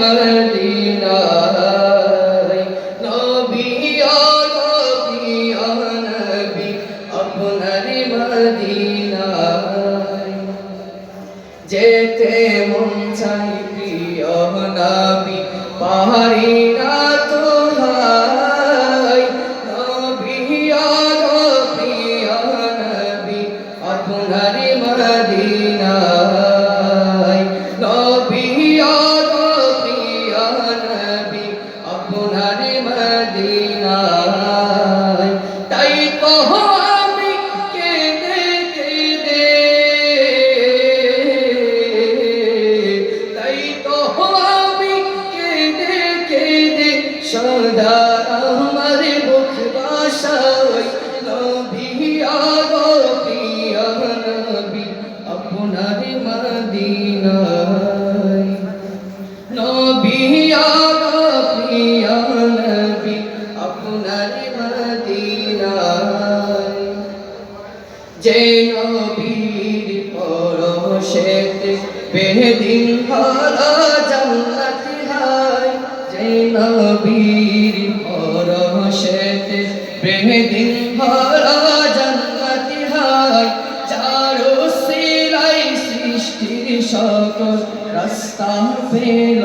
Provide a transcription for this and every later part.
মদিনায় নবী নবী নবী আপনার মদিনায় যেতে মন চাই প্রিয় নবী পাহাড়ি না তো হাই নবী নবী নবী আপনার মদিনায় নবী নবী নবী আপনার মদিনায় তাই তো আমি কেঁদে কেঁদে তাই তো আমি কেঁদে কেঁদে সদা আমার বুক বাসাই নবী নবী নবী আপনার মদিনায় নবী নবী নবী আপনার মদিনায় যে নবীর পরশেতে বেদিন হলো জান্নাত হয় যে নবীর পরশেতে বেদিন হলো জান্নাত হয় চারো সিলাই সৃষ্টির সকল রাস্তা পেল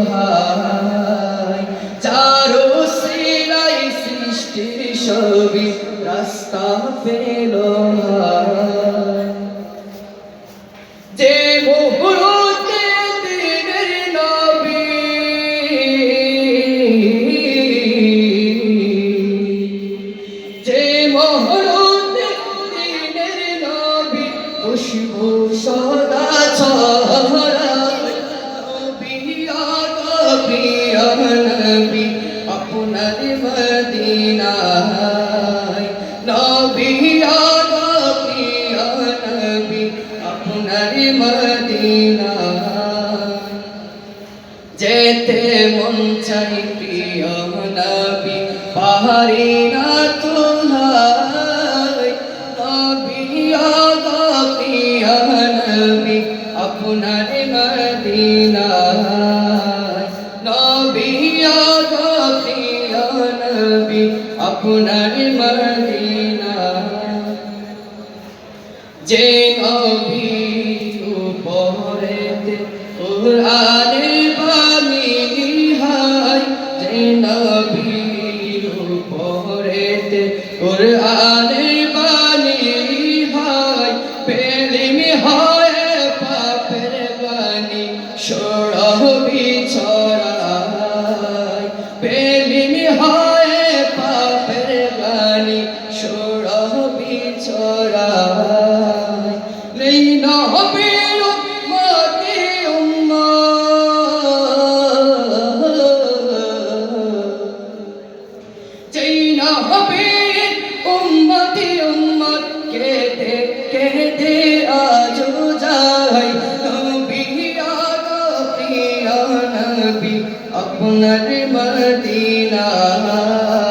হায় চারো সিলাই সৃষ্টির সবই রাস্তা পেল হায় যে মুহূর্তে দিনের নবী যে মুহূর্তে দিনের নবী খুশবু সদা ছড়ায় নবী নবী নবী আপনার মদিনায় নবী নবী নবী আপনার মদিনায় যেতে মন চাই প্রিয় নবী পাহাড়ি না তো হাই নবী নবী নবী আপনার মদিনায় নবী নবী নবী আপনার মদিনায় যে নবী উপরেতে কুরআনের বাণী হয় যে নবী উপরেতে কুরআনের বাণী হয় পেলিমি হয় পাপের বাণী সরবি ছড়ায় পেলিমি হয়